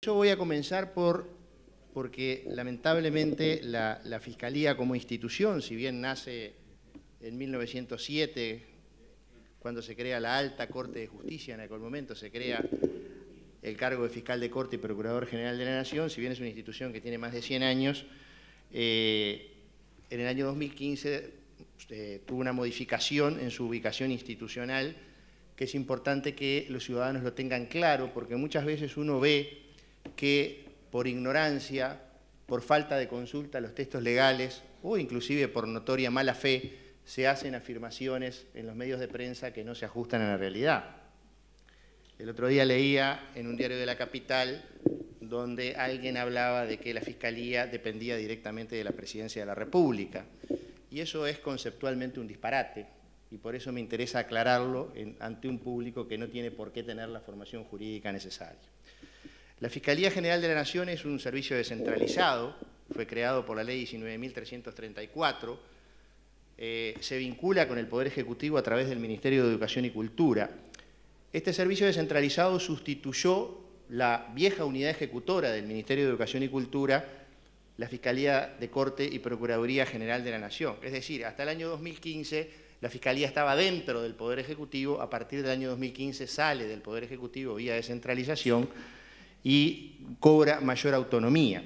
Yo voy a comenzar porque lamentablemente la Fiscalía como institución, si bien nace en 1907, cuando se crea la Alta Corte de Justicia, en aquel momento se crea el cargo de Fiscal de Corte y Procurador General de la Nación, si bien es una institución que tiene más de 100 años, en el año 2015 tuvo una modificación en su ubicación institucional, que es importante que los ciudadanos lo tengan claro, porque muchas veces uno ve que por ignorancia, por falta de consulta a los textos legales o inclusive por notoria mala fe, se hacen afirmaciones en los medios de prensa que no se ajustan a la realidad. El otro día leía en un diario de la capital donde alguien hablaba de que la Fiscalía dependía directamente de la Presidencia de la República. Y eso es conceptualmente un disparate, y por eso me interesa aclararlo ante un público que no tiene por qué tener la formación jurídica necesaria. La Fiscalía General de la Nación es un servicio descentralizado, fue creado por la Ley 19.334, se vincula con el Poder Ejecutivo a través del Ministerio de Educación y Cultura. Este servicio descentralizado sustituyó la vieja unidad ejecutora del Ministerio de Educación y Cultura, la Fiscalía de Corte y Procuraduría General de la Nación. Es decir, hasta el año 2015 la Fiscalía estaba dentro del Poder Ejecutivo, a partir del año 2015 sale del Poder Ejecutivo vía descentralización y cobra mayor autonomía.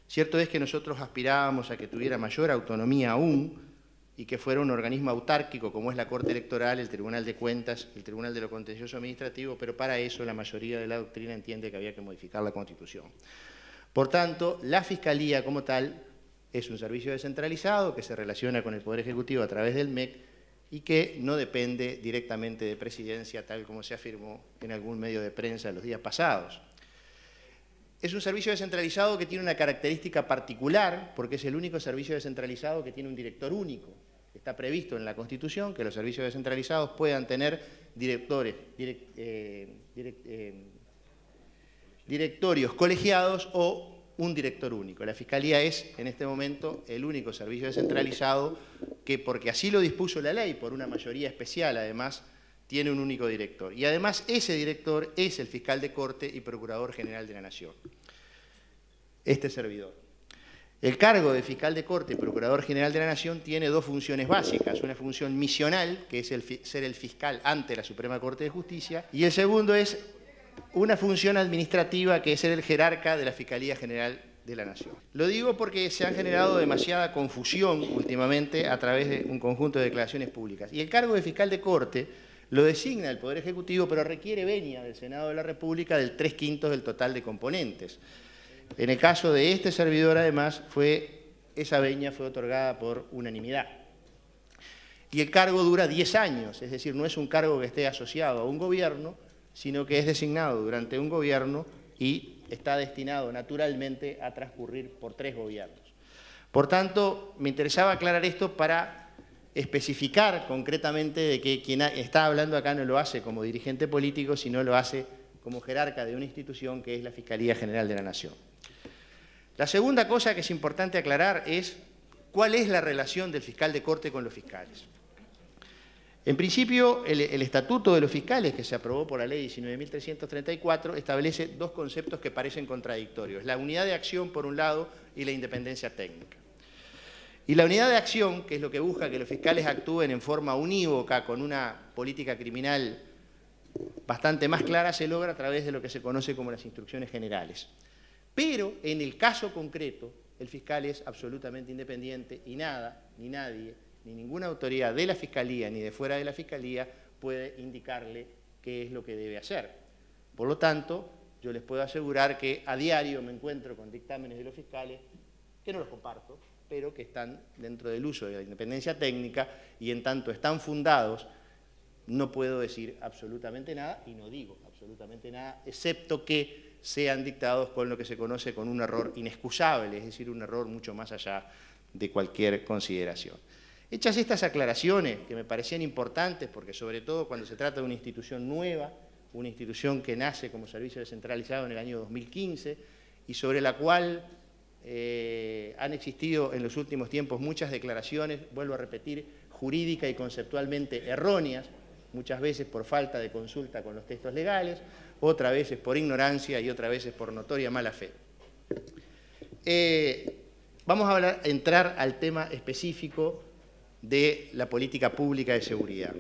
Cierto es que nosotros aspirábamos a que tuviera mayor autonomía aún y que fuera un organismo autárquico como es la Corte Electoral, el Tribunal de Cuentas, el Tribunal de lo Contencioso Administrativo, pero para eso la mayoría de la doctrina entiende que había que modificar la Constitución. Por tanto, la Fiscalía como tal es un servicio descentralizado que se relaciona con el Poder Ejecutivo a través del MEC y que no depende directamente de Presidencia, tal como se afirmó en algún medio de prensa los días pasados. Es un servicio descentralizado que tiene una característica particular, porque es el único servicio descentralizado que tiene un director único. Está previsto en la Constitución que los servicios descentralizados puedan tener directorios colegiados o un director único. La Fiscalía es, en este momento, el único servicio descentralizado que, porque así lo dispuso la ley, por una mayoría especial, además, tiene un único director. Y además, ese director es el Fiscal de Corte y Procurador General de la Nación. Este servidor. El cargo de Fiscal de Corte y Procurador General de la Nación tiene dos funciones básicas. Una función misional, que es ser el fiscal ante la Suprema Corte de Justicia, y el segundo es una función administrativa, que es ser el jerarca de la Fiscalía General de la Nación. Lo digo porque se ha generado demasiada confusión últimamente a través de un conjunto de declaraciones públicas. Y el cargo de Fiscal de Corte lo designa el Poder Ejecutivo, pero requiere venia del Senado de la República del 3/5 del total de componentes. En el caso de este servidor, además, esa venia fue otorgada por unanimidad. Y el cargo dura 10 años, es decir, no es un cargo que esté asociado a un gobierno, sino que es designado durante un gobierno y está destinado naturalmente a transcurrir por 3 gobiernos. Por tanto, me interesaba aclarar esto para especificar concretamente de que quien está hablando acá no lo hace como dirigente político, sino lo hace como jerarca de una institución que es la Fiscalía General de la Nación. La segunda cosa que es importante aclarar es cuál es la relación del fiscal de corte con los fiscales. En principio, el Estatuto de los Fiscales, que se aprobó por la Ley 19.334, establece dos conceptos que parecen contradictorios: la unidad de acción, por un lado, y la independencia técnica. Y la unidad de acción, que es lo que busca que los fiscales actúen en forma unívoca, con una política criminal bastante más clara, se logra a través de lo que se conoce como las instrucciones generales. Pero, en el caso concreto, el fiscal es absolutamente independiente y nada, ni nadie, ni ninguna autoridad de la Fiscalía ni de fuera de la Fiscalía puede indicarle qué es lo que debe hacer. Por lo tanto, yo les puedo asegurar que a diario me encuentro con dictámenes de los fiscales que no los comparto, pero que están dentro del uso de la independencia técnica, y en tanto están fundados, no puedo decir absolutamente nada, y no digo absolutamente nada, excepto que sean dictados con lo que se conoce con un error inexcusable, es decir, un error mucho más allá de cualquier consideración. Hechas estas aclaraciones, que me parecían importantes, porque sobre todo cuando se trata de una institución nueva, una institución que nace como servicio descentralizado en el año 2015 y sobre la cual han existido en los últimos tiempos muchas declaraciones, vuelvo a repetir, jurídica y conceptualmente erróneas, muchas veces por falta de consulta con los textos legales, otras veces por ignorancia y otras veces por notoria mala fe. Vamos a entrar al tema específico de la política pública de seguridad.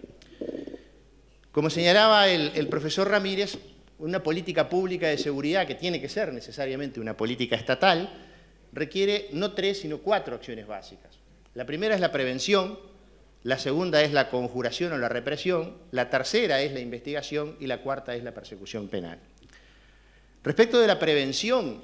Como señalaba el profesor Ramírez, una política pública de seguridad, que tiene que ser necesariamente una política estatal, requiere no 3, sino 4 acciones básicas. La primera es la prevención, la segunda es la conjuración o la represión, la tercera es la investigación y la cuarta es la persecución penal. Respecto de la prevención,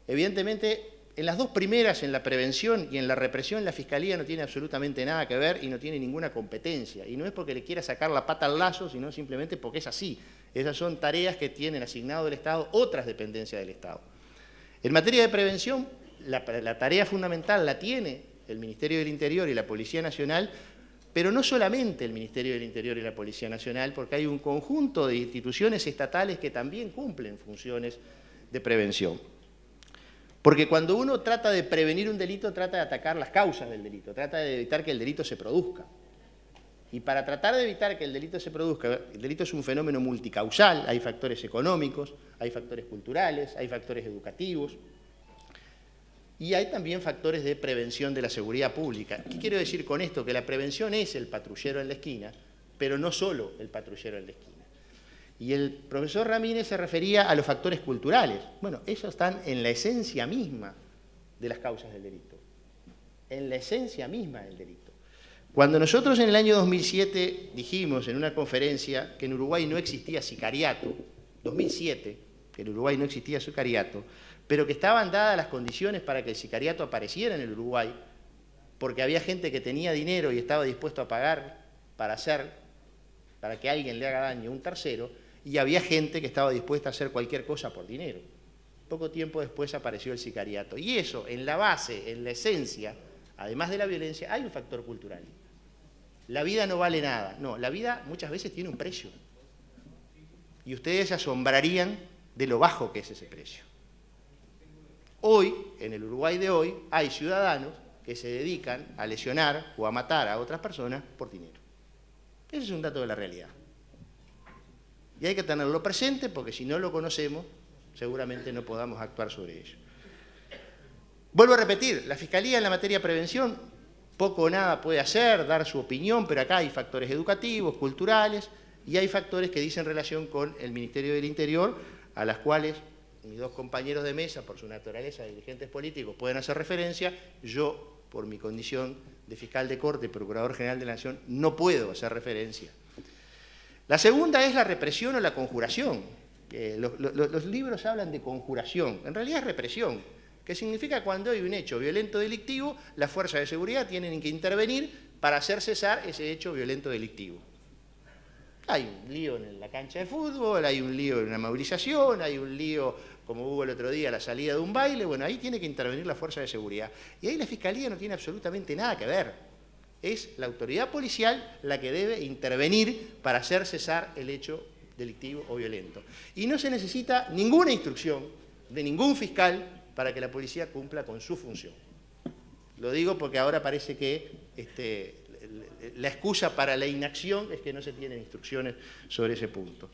evidentemente, en las dos primeras, en la prevención y en la represión, la Fiscalía no tiene absolutamente nada que ver y no tiene ninguna competencia. Y no es porque le quiera sacar la pata al lazo, sino simplemente porque es así. Esas son tareas que tienen asignado el Estado otras dependencias del Estado. En materia de prevención, la tarea fundamental la tiene el Ministerio del Interior y la Policía Nacional, pero no solamente el Ministerio del Interior y la Policía Nacional, porque hay un conjunto de instituciones estatales que también cumplen funciones de prevención. Porque cuando uno trata de prevenir un delito, trata de atacar las causas del delito, trata de evitar que el delito se produzca. Y para tratar de evitar que el delito se produzca, el delito es un fenómeno multicausal, hay factores económicos, hay factores culturales, hay factores educativos, y hay también factores de prevención de la seguridad pública. ¿Qué quiero decir con esto? Que la prevención es el patrullero en la esquina, pero no solo el patrullero en la esquina. Y el profesor Ramírez se refería a los factores culturales. Bueno, esos están en la esencia misma de las causas del delito. En la esencia misma del delito. Cuando nosotros en el año 2007 dijimos en una conferencia que en Uruguay no existía sicariato, 2007, que en Uruguay no existía sicariato, pero que estaban dadas las condiciones para que el sicariato apareciera en el Uruguay, porque había gente que tenía dinero y estaba dispuesto a pagar para que alguien le haga daño a un tercero, y había gente que estaba dispuesta a hacer cualquier cosa por dinero. Poco tiempo después apareció el sicariato. Y eso, en la base, en la esencia, además de la violencia, hay un factor cultural. La vida no vale nada. No, la vida muchas veces tiene un precio. Y ustedes se asombrarían de lo bajo que es ese precio. Hoy, en el Uruguay de hoy, hay ciudadanos que se dedican a lesionar o a matar a otras personas por dinero. Ese es un dato de la realidad. Y hay que tenerlo presente porque si no lo conocemos, seguramente no podamos actuar sobre ello. Vuelvo a repetir, la Fiscalía en la materia de prevención poco o nada puede hacer, dar su opinión, pero acá hay factores educativos, culturales, y hay factores que dicen relación con el Ministerio del Interior, a las cuales mis dos compañeros de mesa, por su naturaleza de dirigentes políticos, pueden hacer referencia. Yo, por mi condición de fiscal de corte y procurador general de la Nación, no puedo hacer referencia. La segunda es la represión o la conjuración. Los libros hablan de conjuración, en realidad es represión, que significa cuando hay un hecho violento delictivo, las fuerzas de seguridad tienen que intervenir para hacer cesar ese hecho violento delictivo. Hay un lío en la cancha de fútbol, hay un lío en una movilización, hay un lío, como hubo el otro día, la salida de un baile, bueno, ahí tiene que intervenir la fuerza de seguridad. Y ahí la Fiscalía no tiene absolutamente nada que ver. Es la autoridad policial la que debe intervenir para hacer cesar el hecho delictivo o violento. Y no se necesita ninguna instrucción de ningún fiscal para que la policía cumpla con su función. Lo digo porque ahora parece que la excusa para la inacción es que no se tienen instrucciones sobre ese punto.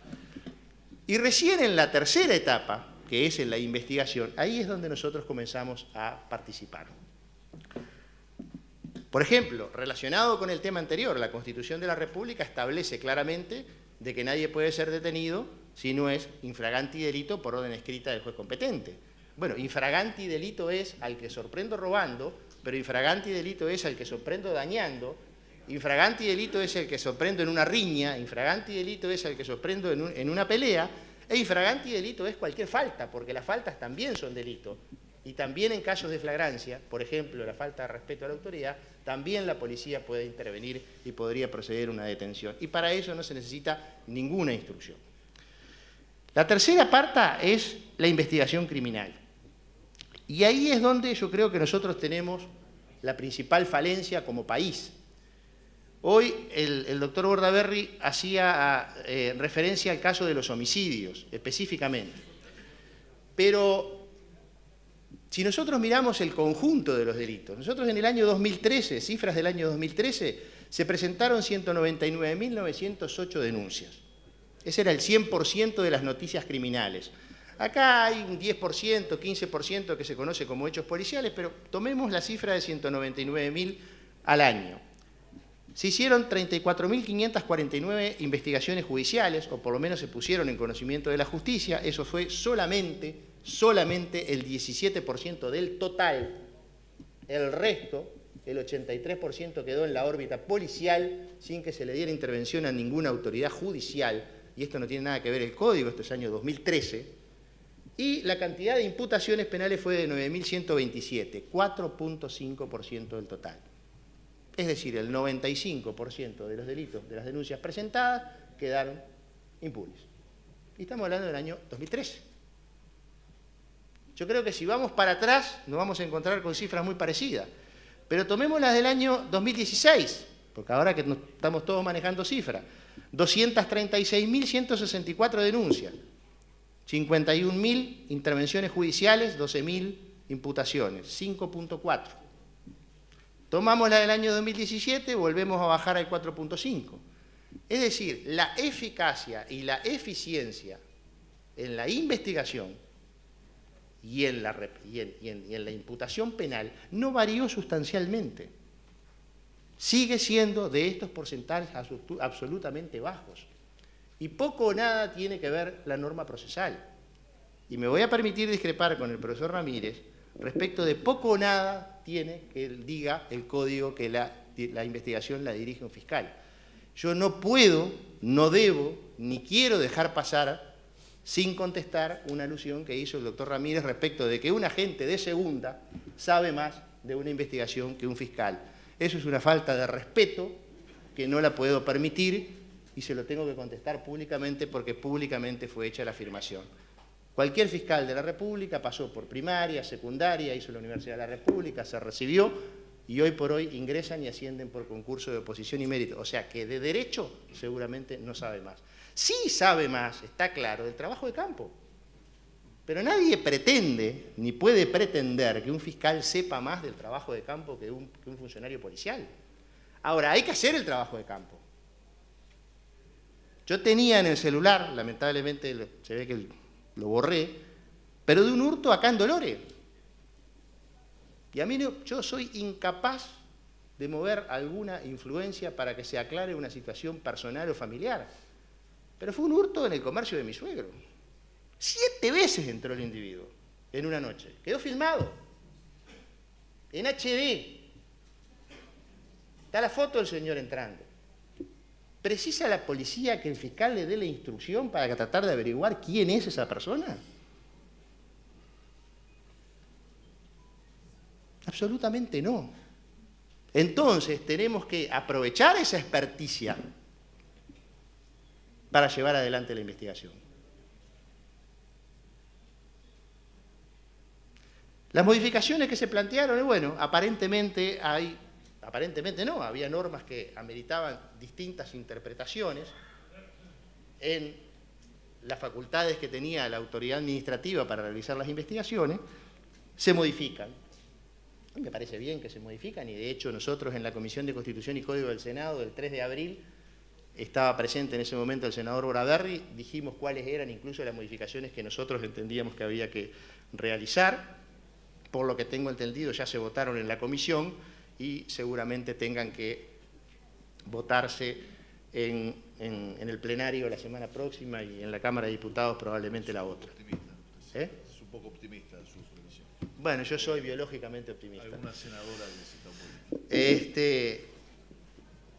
Y recién en la tercera etapa, que es en la investigación, ahí es donde nosotros comenzamos a participar. Por ejemplo, relacionado con el tema anterior, la Constitución de la República establece claramente de que nadie puede ser detenido si no es infraganti delito por orden escrita del juez competente. Bueno, infraganti delito es al que sorprendo robando, pero infraganti delito es al que sorprendo dañando, infraganti delito es el que sorprendo en una riña, infraganti delito es el que sorprendo en una pelea, e infraganti delito es cualquier falta, porque las faltas también son delitos. Y también en casos de flagrancia, por ejemplo, la falta de respeto a la autoridad, también la policía puede intervenir y podría proceder a una detención. Y para eso no se necesita ninguna instrucción. La tercera parte es la investigación criminal. Y ahí es donde yo creo que nosotros tenemos la principal falencia como país. Hoy el doctor Bordaberry hacía referencia al caso de los homicidios, específicamente. Pero si nosotros miramos el conjunto de los delitos, nosotros en el año 2013, cifras del año 2013, se presentaron 199.908 denuncias. Ese era el 100% de las noticias criminales. Acá hay un 10%, 15% que se conoce como hechos policiales, pero tomemos la cifra de 199.000 al año. Se hicieron 34.549 investigaciones judiciales, o por lo menos se pusieron en conocimiento de la justicia. Eso fue solamente el 17% del total. El resto, el 83%, quedó en la órbita policial sin que se le diera intervención a ninguna autoridad judicial. Y esto no tiene nada que ver el código, esto es año 2013. Y la cantidad de imputaciones penales fue de 9.127, 4.5% del total. Es decir, el 95% de los delitos, de las denuncias presentadas, quedaron impunes. Y estamos hablando del año 2013. Yo creo que si vamos para atrás nos vamos a encontrar con cifras muy parecidas. Pero tomemos las del año 2016, porque ahora que estamos todos manejando cifras. 236.164 denuncias, 51.000 intervenciones judiciales, 12.000 imputaciones, 5.4. Tomamos la del año 2017, volvemos a bajar al 4.5. Es decir, la eficacia y la eficiencia en la investigación y en la imputación penal no varió sustancialmente. Sigue siendo de estos porcentajes absolutamente bajos. Y poco o nada tiene que ver la norma procesal. Y me voy a permitir discrepar con el profesor Ramírez respecto de poco o nada tiene que diga el código que la investigación la dirige un fiscal. Yo no puedo, no debo, ni quiero dejar pasar sin contestar una alusión que hizo el doctor Ramírez respecto de que un agente de segunda sabe más de una investigación que un fiscal. Eso es una falta de respeto que no la puedo permitir y se lo tengo que contestar públicamente porque públicamente fue hecha la afirmación. Cualquier fiscal de la República pasó por primaria, secundaria, hizo la Universidad de la República, se recibió y hoy por hoy ingresan y ascienden por concurso de oposición y mérito. O sea que de derecho seguramente no sabe más. Sí sabe más, está claro, del trabajo de campo. Pero nadie pretende, ni puede pretender que un fiscal sepa más del trabajo de campo que un funcionario policial. Ahora, hay que hacer el trabajo de campo. Yo tenía en el celular, lamentablemente se ve que lo borré, pero de un hurto acá en Dolores. Y a mí yo soy incapaz de mover alguna influencia para que se aclare una situación personal o familiar. Pero fue un hurto en el comercio de mi suegro. 7 veces entró el individuo en una noche. Quedó filmado. En HD. Está la foto del señor entrando. ¿Precisa la policía que el fiscal le dé la instrucción para tratar de averiguar quién es esa persona? Absolutamente no. Entonces tenemos que aprovechar esa experticia para llevar adelante la investigación. Las modificaciones que se plantearon, bueno, aparentemente no, había normas que ameritaban distintas interpretaciones en las facultades que tenía la autoridad administrativa para realizar las investigaciones, se modifican. A mí me parece bien que se modifican y de hecho nosotros en la Comisión de Constitución y Código del Senado del 3 de abril estaba presente en ese momento el senador Bordaberry, dijimos cuáles eran incluso las modificaciones que nosotros entendíamos que había que realizar. Por lo que tengo entendido ya se votaron en la comisión y seguramente tengan que votarse en el plenario la semana próxima y en la Cámara de Diputados probablemente la otra. Es un poco optimista su previsión. Bueno, yo soy biológicamente optimista. Alguna senadora necesita un poquito.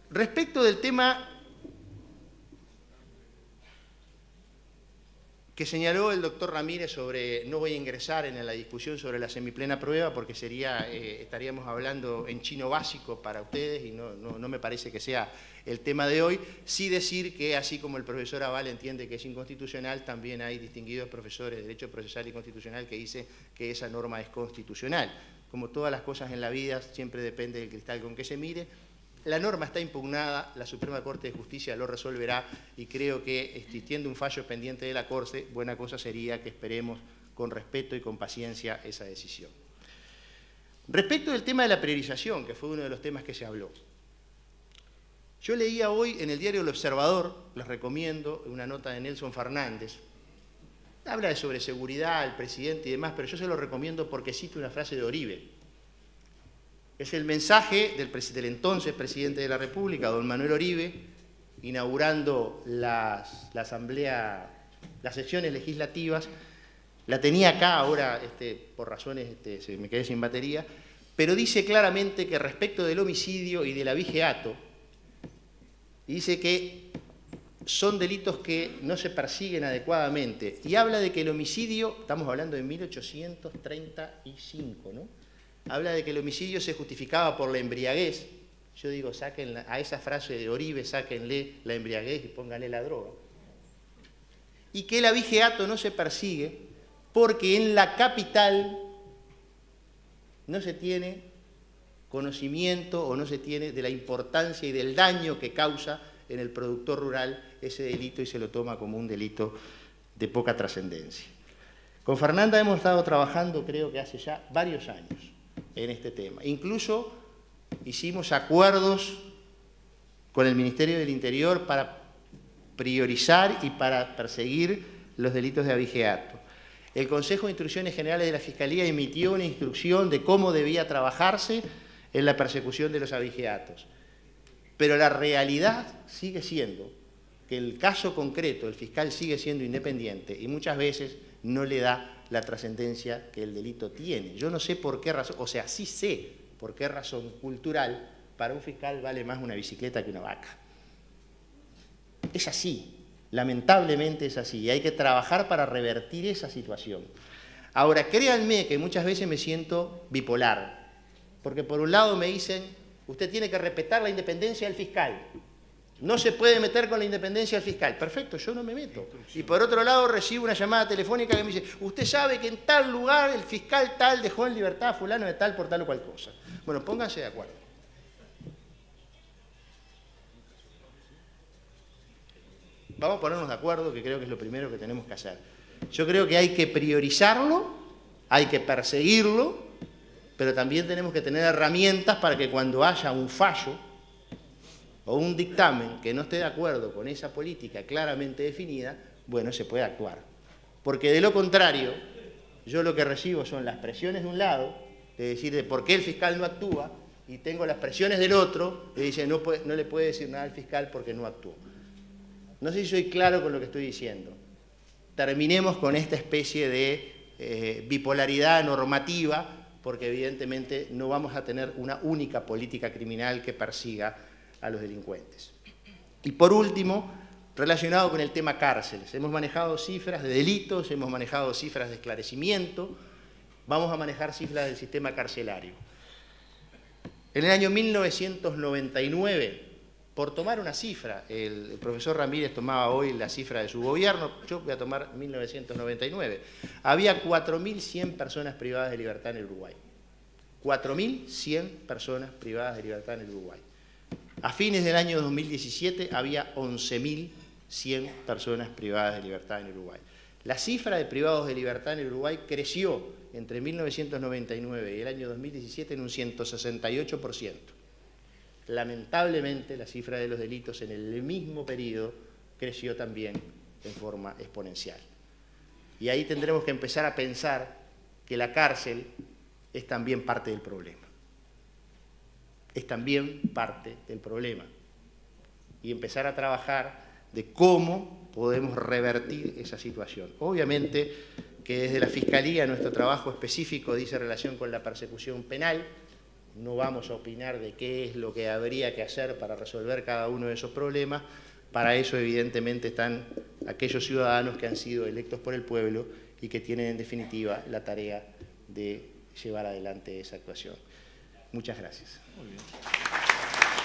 Respecto del tema que señaló el doctor Ramírez sobre, no voy a ingresar en la discusión sobre la semiplena prueba porque estaríamos hablando en chino básico para ustedes y no me parece que sea el tema de hoy. Sí decir que así como el profesor Aval entiende que es inconstitucional, también hay distinguidos profesores de Derecho Procesal y Constitucional que dicen que esa norma es constitucional. Como todas las cosas en la vida, siempre depende del cristal con que se mire. La norma está impugnada, la Suprema Corte de Justicia lo resolverá y creo que existiendo un fallo pendiente de la Corte, buena cosa sería que esperemos con respeto y con paciencia esa decisión. Respecto del tema de la priorización, que fue uno de los temas que se habló, Yo leía hoy en el diario El Observador, les recomiendo, una nota de Nelson Fernández. Habla sobre seguridad, el presidente y demás, pero yo se lo recomiendo porque cito una frase de Oribe. Es el mensaje del entonces presidente de la República, don Manuel Oribe, inaugurando la asamblea, las sesiones legislativas. La tenía acá, ahora por razones me quedé sin batería, pero dice claramente que respecto del homicidio y del abigeato, dice que son delitos que no se persiguen adecuadamente. Y habla de que el homicidio, estamos hablando de 1835, ¿no? Habla de que el homicidio se justificaba por la embriaguez. Yo digo, saquen a esa frase de Oribe, sáquenle la embriaguez y pónganle la droga. Y que el abigeato no se persigue porque en la capital no se tiene conocimiento o no se tiene de la importancia y del daño que causa en el productor rural ese delito y se lo toma como un delito de poca trascendencia. Con Fernanda hemos estado trabajando, creo que hace ya varios años, en este tema. Incluso hicimos acuerdos con el Ministerio del Interior para priorizar y para perseguir los delitos de abigeato. El Consejo de Instrucciones Generales de la Fiscalía emitió una instrucción de cómo debía trabajarse en la persecución de los abigeatos. Pero la realidad sigue siendo que el caso concreto, el fiscal sigue siendo independiente y muchas veces no le da la trascendencia que el delito tiene. Yo no sé por qué razón, o sea, sí sé por qué razón cultural para un fiscal vale más una bicicleta que una vaca. Es así, lamentablemente es así, y hay que trabajar para revertir esa situación. Ahora, créanme que muchas veces me siento bipolar, porque por un lado me dicen, usted tiene que respetar la independencia del fiscal, no se puede meter con la independencia del fiscal. Perfecto, yo no me meto. Y por otro lado recibo una llamada telefónica que me dice, usted sabe que en tal lugar el fiscal tal dejó en libertad a fulano de tal por tal o cual cosa. Bueno, pónganse de acuerdo. Vamos a ponernos de acuerdo, que creo que es lo primero que tenemos que hacer. Yo creo que hay que priorizarlo, hay que perseguirlo, pero también tenemos que tener herramientas para que cuando haya un fallo o un dictamen que no esté de acuerdo con esa política claramente definida, bueno, se puede actuar. Porque de lo contrario, yo lo que recibo son las presiones de un lado, de decir de por qué el fiscal no actúa, y tengo las presiones del otro, que dice no le puede decir nada al fiscal porque no actuó. No sé si soy claro con lo que estoy diciendo. Terminemos con esta especie de bipolaridad normativa, porque evidentemente no vamos a tener una única política criminal que persiga a los delincuentes. Y por último, relacionado con el tema cárceles, hemos manejado cifras de delitos, hemos manejado cifras de esclarecimiento, vamos a manejar cifras del sistema carcelario. En el año 1999, por tomar una cifra, el profesor Ramírez tomaba hoy la cifra de su gobierno, yo voy a tomar 1999, había 4.100 personas privadas de libertad en el Uruguay. 4.100 personas privadas de libertad en el Uruguay. A fines del año 2017 había 11.100 personas privadas de libertad en el Uruguay. La cifra de privados de libertad en el Uruguay creció entre 1999 y el año 2017 en un 168%. Lamentablemente, la cifra de los delitos en el mismo periodo creció también en forma exponencial. Y ahí tendremos que empezar a pensar que la cárcel es también parte del problema. Es también parte del problema. Y empezar a trabajar de cómo podemos revertir esa situación. Obviamente que desde la Fiscalía nuestro trabajo específico dice relación con la persecución penal. No vamos a opinar de qué es lo que habría que hacer para resolver cada uno de esos problemas. Para eso, evidentemente, están aquellos ciudadanos que han sido electos por el pueblo y que tienen, en definitiva, la tarea de llevar adelante esa actuación. Muchas gracias. Muy bien.